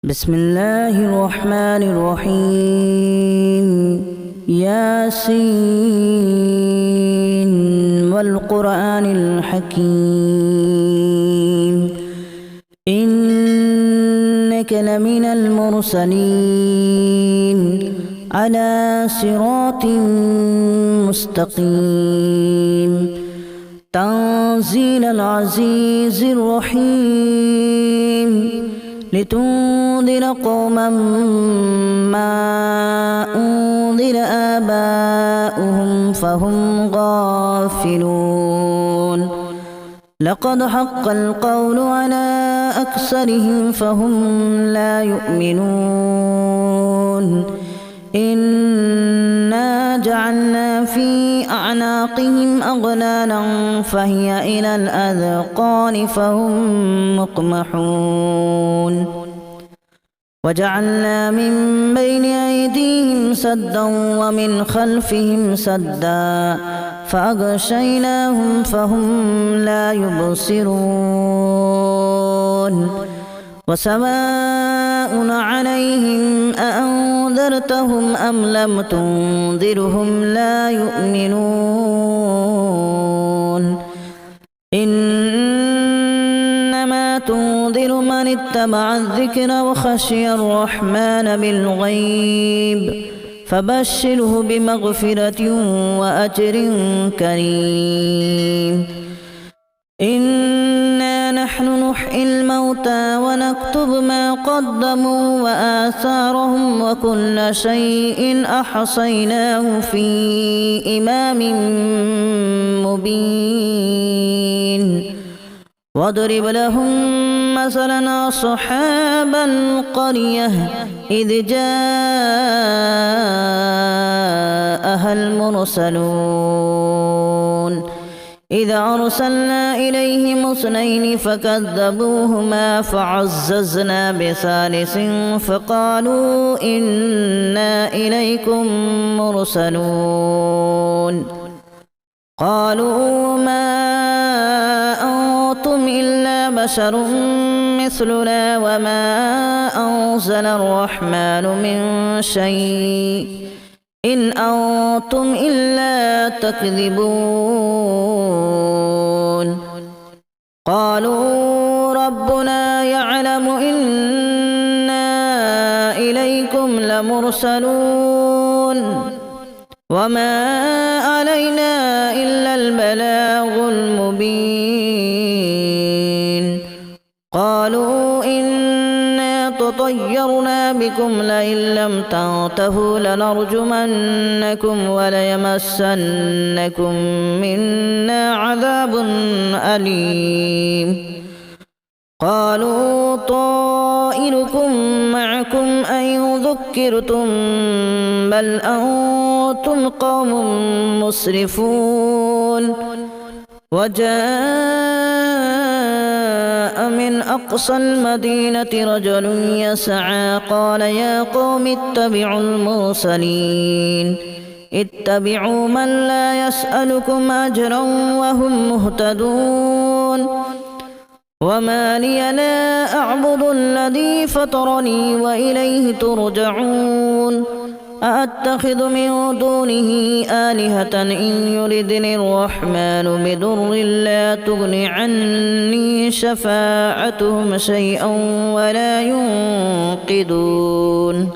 بسم الله الرحمن الرحيم ياسين والقرآن الحكيم إنك لمن المرسلين على صراط مستقيم تنزيل العزيز الرحيم لتنذر قوما ما أنذر آباؤهم فهم غافلون لقد حق القول على أكثرهم فهم لا يؤمنون إنا جعلنا في أعناقهم أغلالا فهي إلى الأذقان فهم مقمحون وجعلنا من بين أيديهم سدا ومن خلفهم سدا فأغشيناهم فهم لا يبصرون وسواء عليهم أأنذرتهم أم لم تنذرهم لا يؤمنون إنما تنذر من اتبع الذكر وخشي الرحمن بالغيب فبشره بمغفرة وأجر كريم إنا نحن نحيي الموتى ونكتب ما قدموا وآثارهم وكل شيء أحصيناه في إمام مبين واضرب لهم مثلا أصحاب القرية إذ جاءها المرسلون إذا أرسلنا إليهم اثنين فكذبوهما فعززنا بثالث فقالوا إنا إليكم مرسلون قالوا ما أنتم إلا بشر مثلنا وما أنزل الرحمن من شيء إن أنتم إلا تكذبون قالوا ربنا يعلم إنا إليكم لمرسلون وما علينا إلا البلاغ المبين قالوا إنا تطيرنا بكم لئن لم تنتهوا لنرجمنكم وليمسنكم منا عذاب أليم قالوا طائركم معكم أن ذكرتم بل أنتم قوم مسرفون وجاء من أقصى المدينة رجل يسعى قال يا قوم اتبعوا المرسلين اتبعوا من لا يسألكم أجرا وهم مهتدون وما لي لا أعبد الذي فطرني وإليه ترجعون أأتخذ من دونه آلهة إن يردني الرحمن بضر لا تغن عني شفاعتهم شيئا ولا ينقذون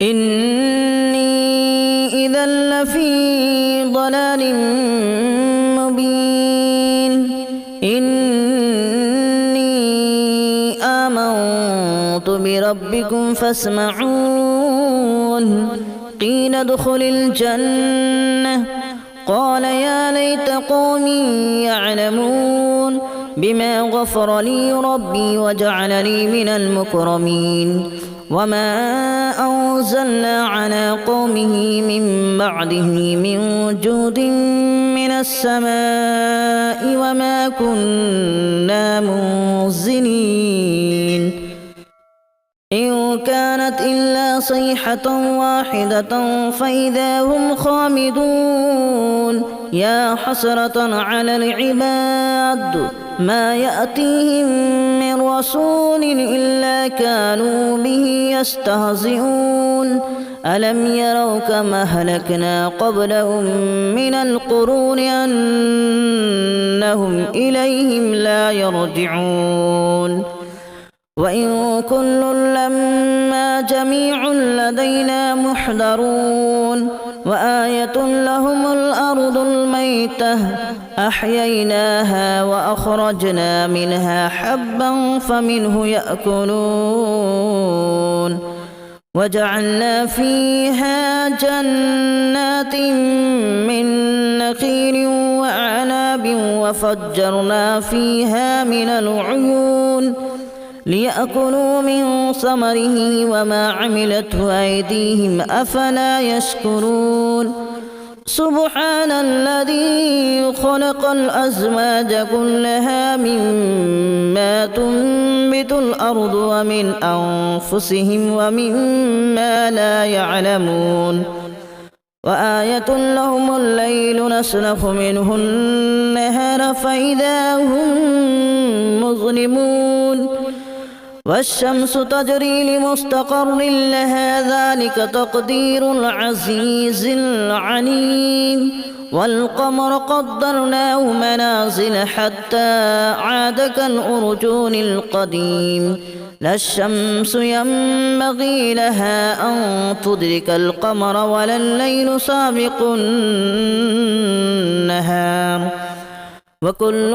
إني إذا لفي ضلال مبين إني آمنت بربكم فاسمعون قيل ادخل الجنة قال يا ليت قومي يعلمون بما غفر لي ربي وجعلني من المكرمين وما أنزلنا على قومه من بعده من جود من السماء وما كنا منزلين إن كانت إلا صيحة واحدة فإذا هم خامدون يا حسرة على العباد ما يأتيهم من رسول إلا كانوا به يستهزئون ألم يروا كما أهلكنا قبلهم من القرون أنهم إليهم لا يرجعون وإن كل لما جميع لدينا محضرون وآية لهم الأرض الميتة أحييناها وأخرجنا منها حبا فمنه يأكلون وجعلنا فيها جنات من نخيل وأعناب وفجرنا فيها من العيون ليأكلوا من ثمره وما عملته أيديهم أفلا يشكرون سبحان الذي خلق الأزواج كلها مما تنبت الأرض ومن أنفسهم ومما لا يعلمون وآية لهم الليل نسلخ منه النهار فإذا هم مظلمون والشمس تجري لمستقر لها ذلك تقدير العزيز العليم والقمر قدرناه منازل حتى عاد كالأرجون القديم لا الشمس ينبغي لها أن تدرك القمر ولا الليل سابق النهار وكل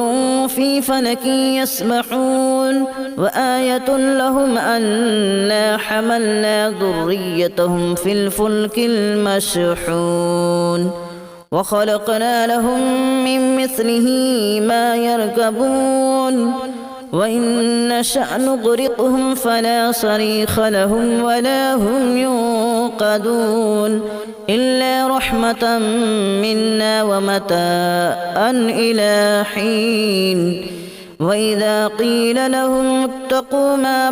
في فلك يسبحون وآية لهم أنا حملنا ذريتهم في الفلك المشحون وخلقنا لهم من مثله ما يركبون وإن نشأ نغرقهم فلا صريخ لهم ولا هم ينقذون إلا رحمة منا ومتاعا إلى حين وإذا قيل لهم اتقوا ما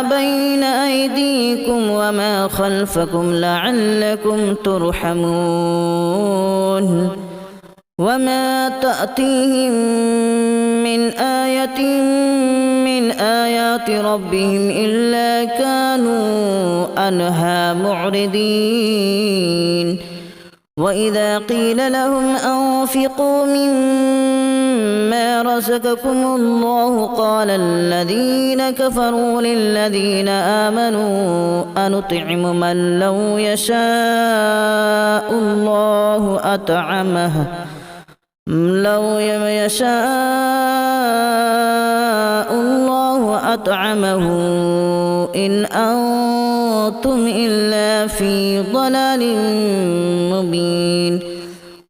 بين أيديكم وما خلفكم لعلكم ترحمون وما تأتيهم من آية من آيات ربهم إلا كانوا عنها معرضين وإذا قيل لهم أنفقوا مما رزقكم الله قال الذين كفروا للذين آمنوا أنطعم من لو يشاء الله أطعمه إن أنتم إلا في ضلال مبين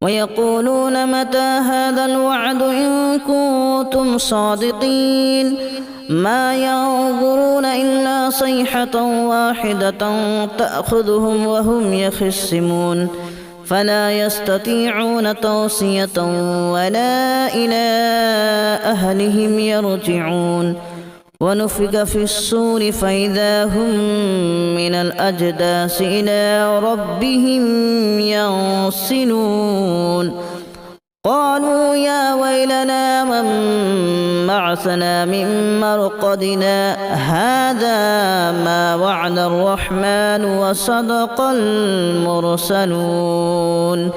ويقولون متى هذا الوعد إن كنتم صادقين ما ينظرون إلا صيحة واحدة تأخذهم وهم يخصمون فلا يستطيعون توصية ولا إلى أهلهم يرجعون ونفخ في الصور فإذا هم من الأجداث إلى ربهم ينسلون قالوا يا ويلنا من بعثنا من مرقدنا هذا ما وعد الرحمن وصدق المرسلون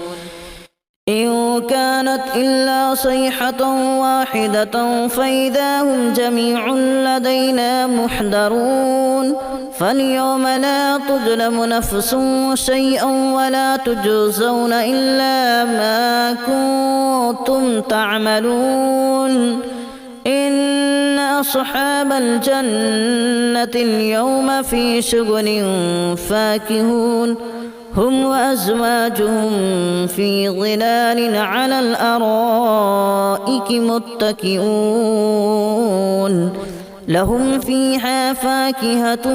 إن كانت إلا صيحة واحدة فإذا هم جميع لدينا محضرون فاليوم لا تظلم نفس شيئا ولا تجزون إلا ما كنتم تعملون إن أصحاب الجنة اليوم في شغل فاكهون هم وأزواجهم في ظلال على الأرائك متكئون لهم فيها فاكهة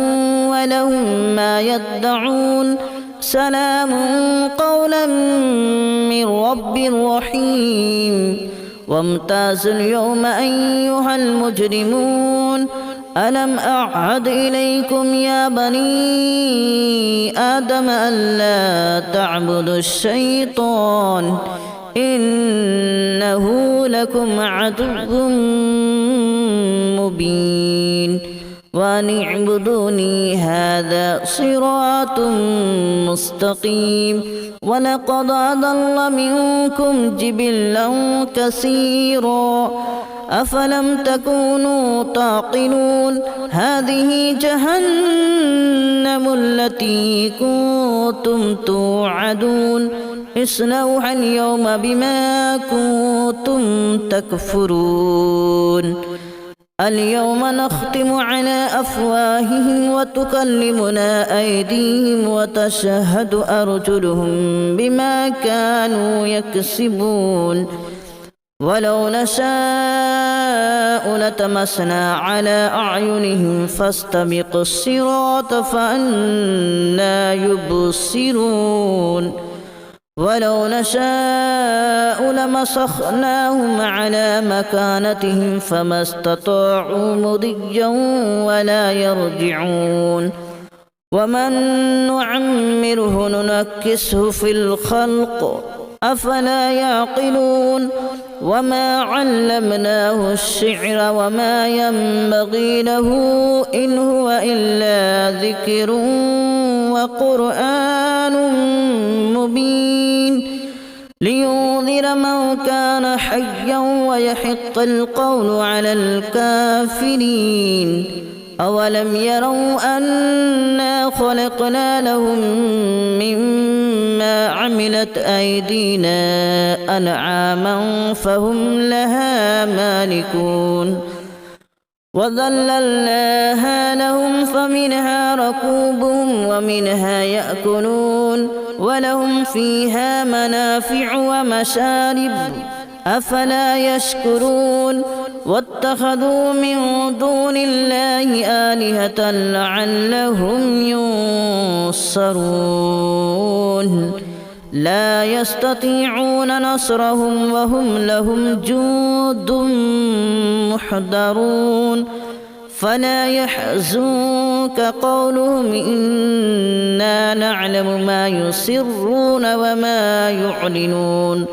ولهم ما يدعون سلام قولا من رب رحيم وامتازوا اليوم أيها المجرمون ألم أعهد إليكم يا بني آدم ألا تعبدوا الشيطان إنه لكم عدو وأن اعبدوني هذا صراط مستقيم ولقد أضل منكم جبلا كثيرا أفلم تكونوا تعقلون هذه جهنم التي كنتم توعدون اصلوها اليوم بما كنتم تكفرون اليوم نختم على أفواههم وتكلمنا أيديهم وتشهد أرجلهم بما كانوا يكسبون ولو نشاء لتمسنا على أعينهم فاستبقوا الصراط فأنى يبصرون ولو نشاء لمسخناهم على مكانتهم فما استطاعوا مضيا ولا يرجعون ومن نعمره ننكسه في الخلق أفلا يعقلون وما علمناه الشعر وما ينبغي له إن هو إلا ذكر وقرآن مبين لينذر من كان حيا ويحق القول على الكافرين أولم يروا أنا خلقنا لهم مما عملت أيدينا أنعاما فهم لها مالكون وذللناها لهم فمنها ركوبهم ومنها يأكلون ولهم فيها منافع ومشارب أفلا يشكرون واتخذوا من دون الله آلهة لعلهم ينصرون لا يستطيعون نصرهم وهم لهم جند محضرون فلا يحزنك قولهم إنا نعلم ما يسرون وما يعلنون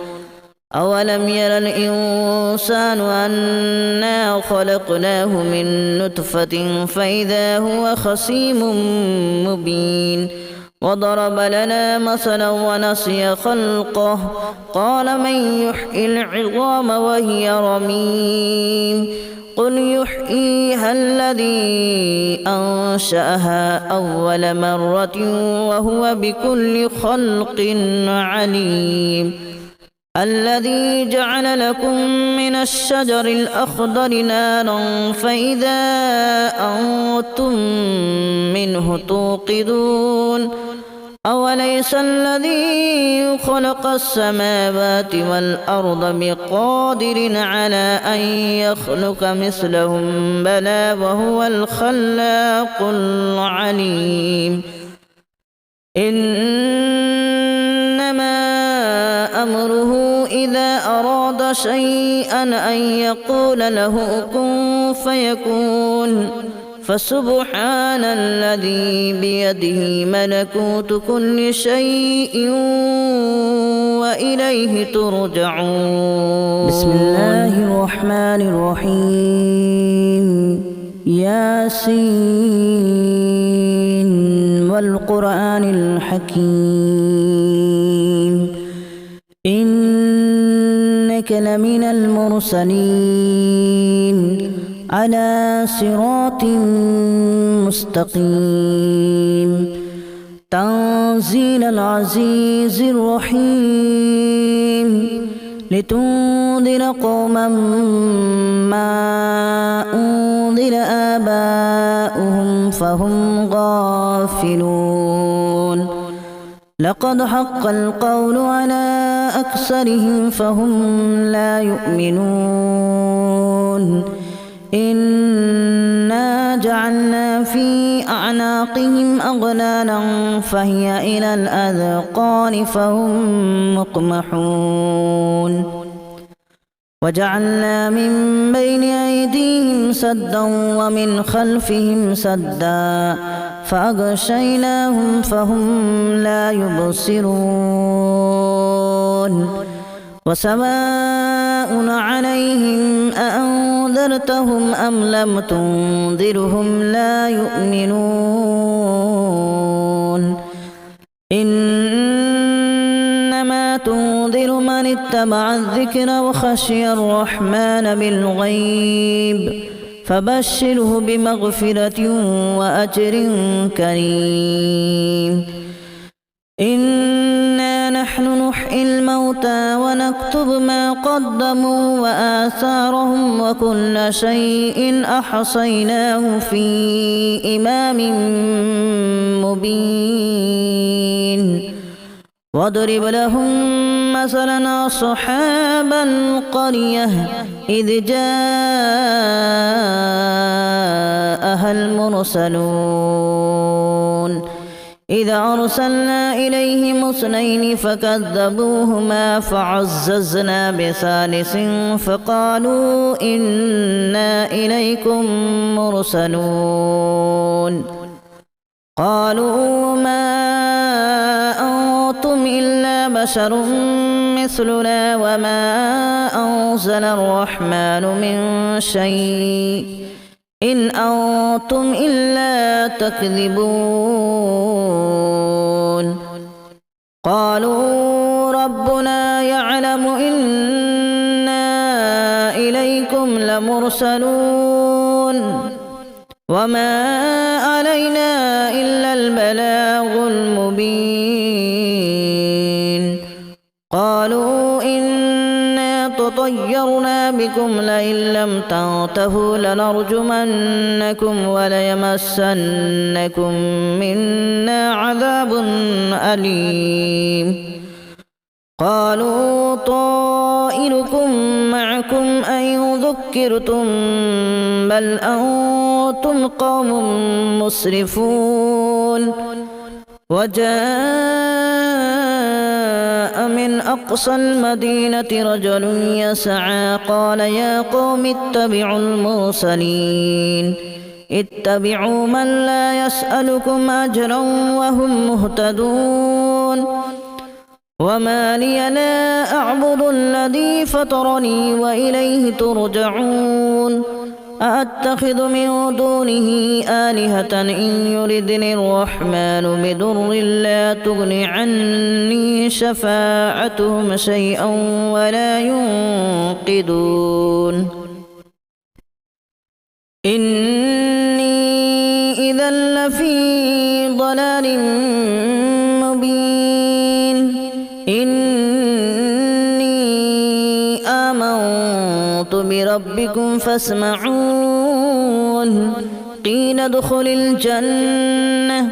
أولم ير الإنسان أنا خلقناه من نطفة فإذا هو خصيم مبين وضرب لنا مثلا ونسي خلقه قال من يحيي العظام وهي رميم قل يحييها الذي أنشأها أول مرة وهو بكل خلق عليم الذي جعل لكم من الشجر الأخضر نارا فإذا أنتم منه توقدون أوليس الذي خلق السماوات والأرض بقادر على أن يخلق مثلهم بلى وهو الخلاق العليم إنما أمره إذا أراد شيئا أن يقول له كن فيكون فسبحان الذي بيده ملكوت كل شيء وإليه ترجعون بسم الله الرحمن الرحيم ياسين والقرآن الحكيم إنك لمن المرسلين على صراط مستقيم تنزيل العزيز الرحيم لتنذر قوما ما أنذر آباؤهم فهم غافلون لقد حق القول على أكثرهم فهم لا يؤمنون إنا جعلنا في أعناقهم أغلالا فهي إلى الأذقان فهم مقمحون وجعلنا من بين أيديهم سدا ومن خلفهم سدا فأغشيناهم فهم لا يبصرون وسواء عليهم أأنذرتهم أم لم تنذرهم لا يؤمنون إنما تنذر من اتبع الذكر وخشي الرحمن بالغيب فبشره بمغفرة وأجر كريم إنا نحن نحيي الموتى ونكتب ما قدموا وآثارهم وكل شيء أحصيناه في إمام مبين واضرب لهم مثلا أصحاب القرية إذ جاءها المرسلون إذا أرسلنا إليهم اثنين فكذبوهما فعززنا بثالث فقالوا إنا إليكم مرسلون قالوا ما أنتم إلا بشر مثلنا وما أنزل الرحمن من شيء إن أنتم إلا تكذبون قالوا ربنا يعلم إنا إليكم لمرسلون وما علينا إلا البلاغ المبين قالوا إنا تطيرنا بكم لئن لم تنتهوا لنرجمنكم وليمسنكم منا عذاب أليم قالوا طائركم معكم أن ذكرتم بل أنتم قوم مسرفون وجاء من أقصى المدينة رجل يسعى قال يا قوم اتبعوا المرسلين اتبعوا من لا يسألكم أجرا وهم مهتدون وما لي لا أعبد الذي فطرني وإليه ترجعون أأتخذ من دونه آلهة إن يردني الرحمن بضر لا تغن عني شفاعتهم شيئا ولا ينقذون إني إذا لفي ضلال مبين إني آمنت بربكم فاسمعون قيل ادخل الجنة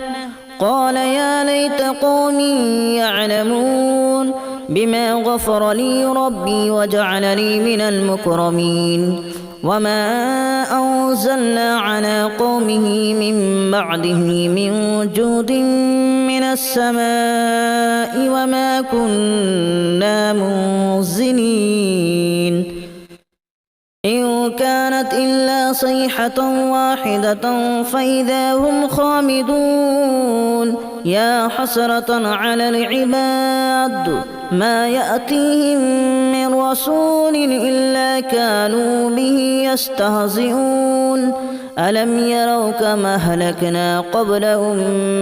قال يا ليت قومي يعلمون بما غفر لي ربي وجعلني من المكرمين وما أنزلنا على قومه من بعده من جود من السماء وما كنا منزلين إن كانت إلا صيحة واحدة فإذا هم خامدون يا حسرة على العباد ما يأتيهم من رسول إلا كانوا به يستهزئون ألم يروا كما أهلكنا قبلهم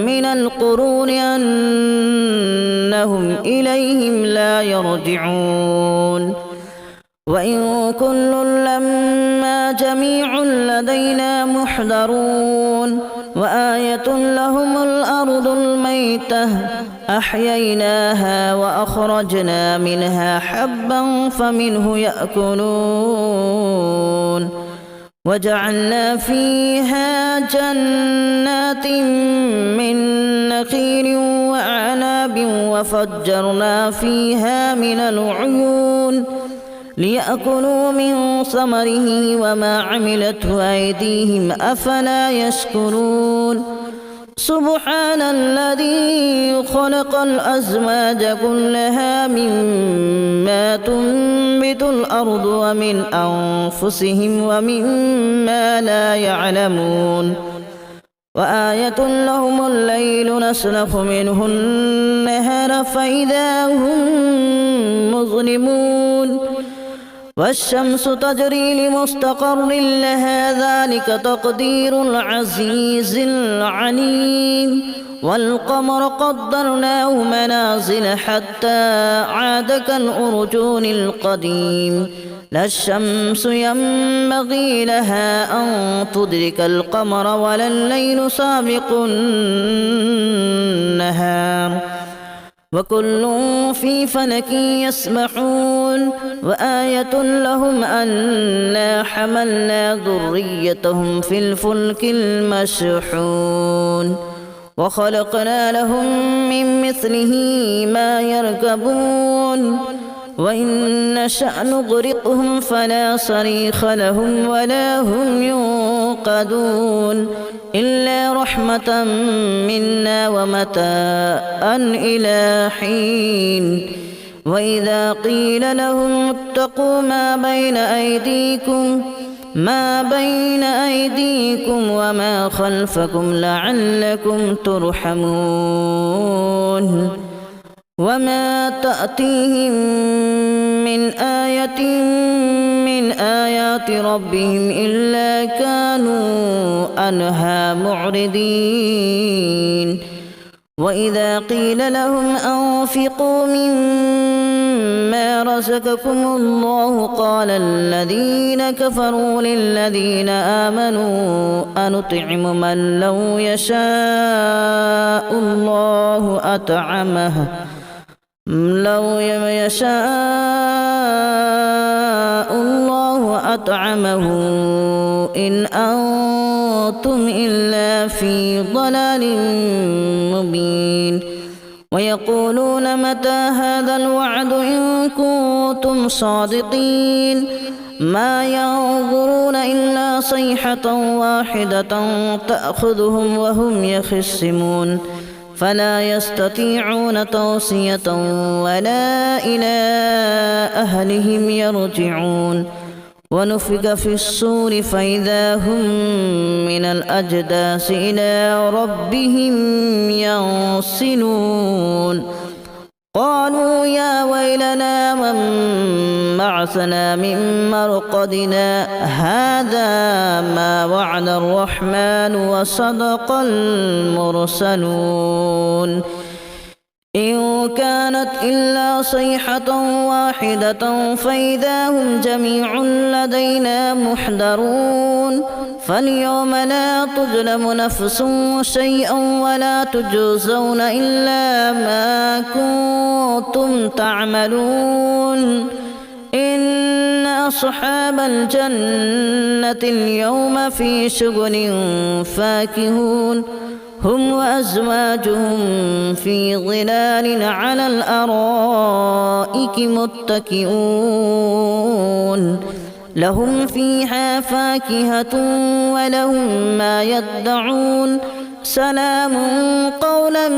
من القرون أنهم إليهم لا يرجعون وإن كل لما جميع لدينا محضرون وآية لهم الأرض الميتة أحييناها وأخرجنا منها حبا فمنه يأكلون وجعلنا فيها جنات من نخيل وأعناب وفجرنا فيها من العيون ليأكلوا من ثمره وما عملته أيديهم أفلا يشكرون سبحان الذي خلق الأزواج كلها مما تنبت الأرض ومن أنفسهم ومما لا يعلمون وآية لهم الليل نسلخ منه النهار فإذا هم مظلمون والشمس تجري لمستقر لها ذلك تقدير العزيز العليم والقمر قدرناه منازل حتى عاد كالأرجون القديم لا الشمس ينبغي لها أن تدرك القمر ولا الليل سابق النهار وكل في فلك يسبحون وآية لهم أنا حملنا ذريتهم في الفلك المشحون وخلقنا لهم من مثله ما يركبون وإن نشأ نغرقهم فلا صريخ لهم ولا هم ينقذون إلا رحمة منا ومتاعا إلى حين وإذا قيل لهم اتقوا ما بين أيديكم وما خلفكم لعلكم ترحمون وما تأتيهم من آية من آيات ربهم إلا كانوا عنها معرضين وإذا قيل لهم أنفقوا مما رزقكم الله قال الذين كفروا للذين آمنوا أنطعم من لو يشاء الله أطعمه إن أنتم إلا في ضلال مبين ويقولون متى هذا الوعد إن كنتم صادقين ما ينظرون إلا صيحة واحدة تأخذهم وهم يخصمون فلا يستطيعون توصية ولا إلى أهلهم يرجعون ونفخ في الصور فإذا هم من الأجداث إلى ربهم ينسلون قالوا يا ويلنا من بعثنا من مرقدنا هذا ما وعد الرحمن وصدق المرسلون إن كانت إلا صيحة واحدة فإذا هم جميع لدينا محضرون فاليوم لا تظلم نفس شيئا ولا تجزون إلا ما كنتم تعملون إن أصحاب الجنة اليوم في شغل فاكهون هم وأزواجهم في ظلال على الأرائك متكئون لهم فيها فاكهة ولهم ما يدعون سلام قولا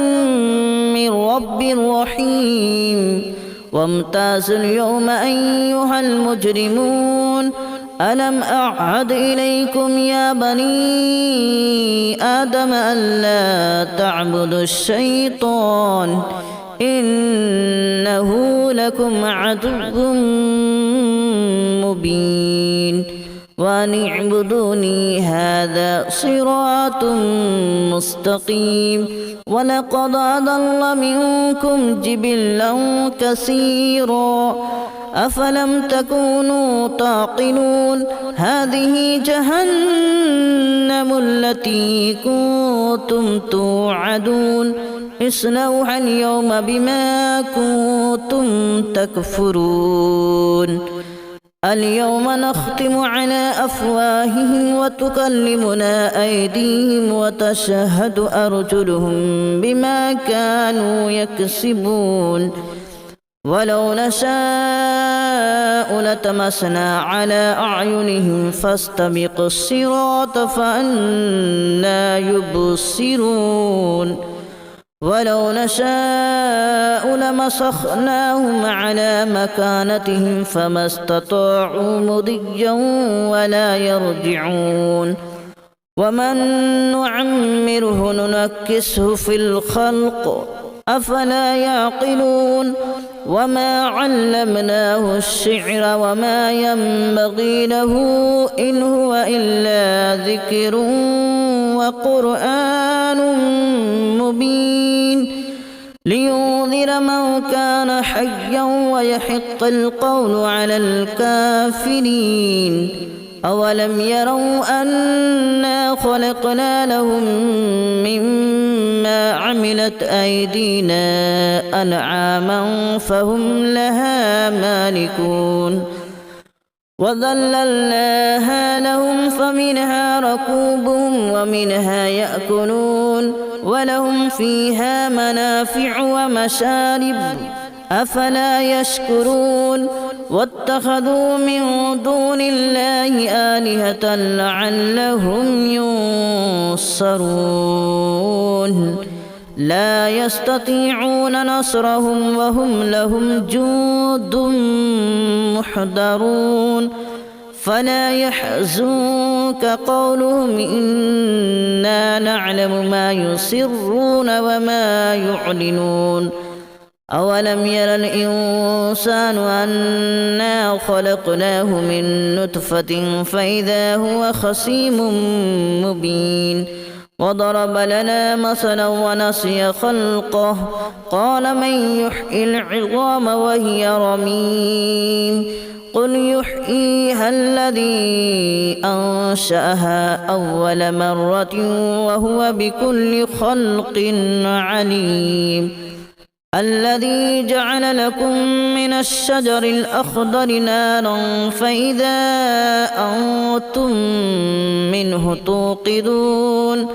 من رب رحيم وامتازوا اليوم أيها المجرمون ألم أعهد إليكم يا بني آدم ألا تعبدوا الشيطان إنه لكم عدو مبين وأن اعبدوني هذا صراط مستقيم ولقد أضل منكم جبلا كثيرا أفلم تكونوا تعقلون هذه جهنم التي كنتم توعدون اصلوها اليوم بما كنتم تكفرون اليوم نختم على أفواههم وتكلمنا أيديهم وتشهد أرجلهم بما كانوا يكسبون ولو نشاء لتمسنا على أعينهم فاستبقوا الصراط فأنى يبصرون ولو نشاء لمسخناهم على مكانتهم فما استطاعوا مضيا ولا يرجعون ومن نعمره ننكسه في الخلق أفلا يعقلون وما علمناه الشعر وما ينبغي له إن هو إلا ذكر وقرآن مبين لينذر من كان حيا ويحق القول على الكافرين أولم يروا أنا خلقنا لهم مما عملت أيدينا أنعاما فهم لها مالكون وذللناها لهم فمنها ركوبهم ومنها يأكلون ولهم فيها منافع ومشارب أفلا يشكرون واتخذوا من دون الله آلهة لعلهم ينصرون لا يستطيعون نصرهم وهم لهم جند محضرون فلا يحزنك قولهم إنا نعلم ما يسرون وما يعلنون أولم ير الإنسان أنا خلقناه من نطفة فإذا هو خصيم مبين وضرب لنا مثلا ونسي خلقه قال من يحيي العظام وهي رميم قل يحييها الذي أنشأها أول مرة وهو بكل خلق عليم الذي جعل لكم من الشجر الأخضر نارا فإذا أنتم منه توقدون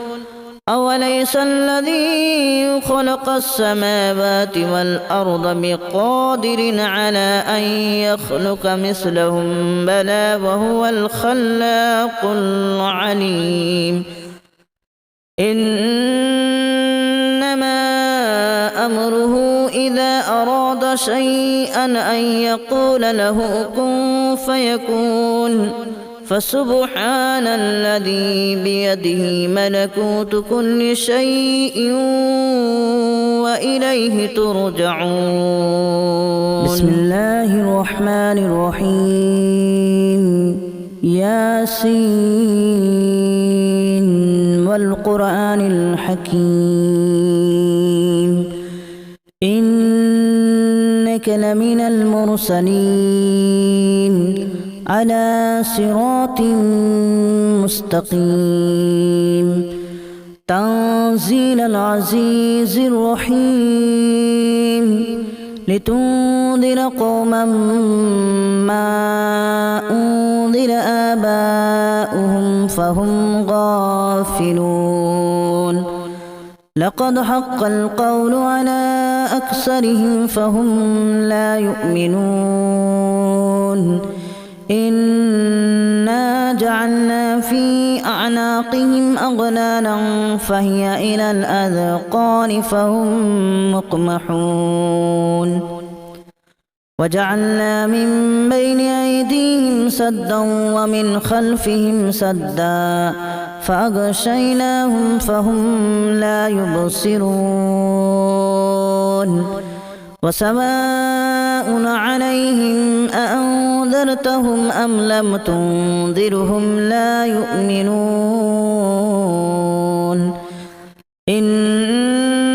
أوليس الذي خلق السماوات والأرض بقادر على أن يخلق مثلهم بلى وهو الخلاق العليم إنما أمره إذا أراد شيئا أن يقول له كن فيكون فسبحان الذي بيده ملكوت كل شيء وإليه ترجعون بسم الله الرحمن الرحيم ياسين والقرآن الحكيم إنك لمن المرسلين على صراط مستقيم تنزيل العزيز الرحيم لتنذر قوما ما أنذر آباؤهم فهم غافلون لقد حق القول على أكثرهم فهم لا يؤمنون إنا جعلنا في أعناقهم أغلالا فهي إلى الأذقان فهم مقمحون وجعلنا من بين أيديهم سدا ومن خلفهم سدا فأغشيناهم فهم لا يبصرون وسواء عليهم أأنذرتهم أم لم تنذرهم لا يؤمنون إنما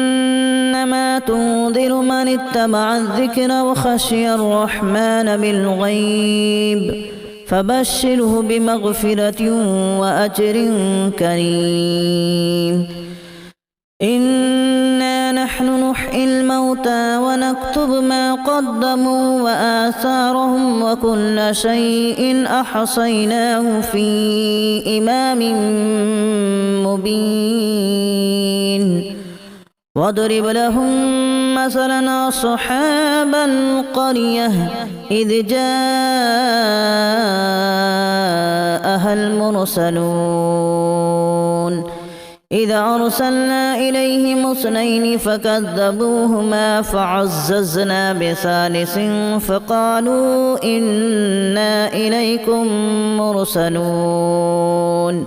تنذر من اتبع الذكر وخشي الرحمن بالغيب فبشره بمغفرة وأجر كريم إنا نحن نحيي الموتى ونكتب ما قدموا وآثارهم وكل شيء أحصيناه في إمام مبين واضرب لهم مثلا أصحاب القرية إذ جاءها المرسلون إذ أرسلنا إليهم اثنين فكذبوهما فعززنا بثالث فقالوا إنا إليكم مرسلون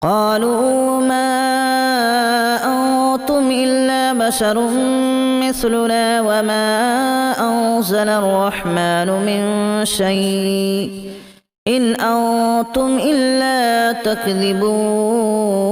قالوا ما أنتم إلا بشر مثلنا وما أنزل الرحمن من شيء إن أنتم إلا تكذبون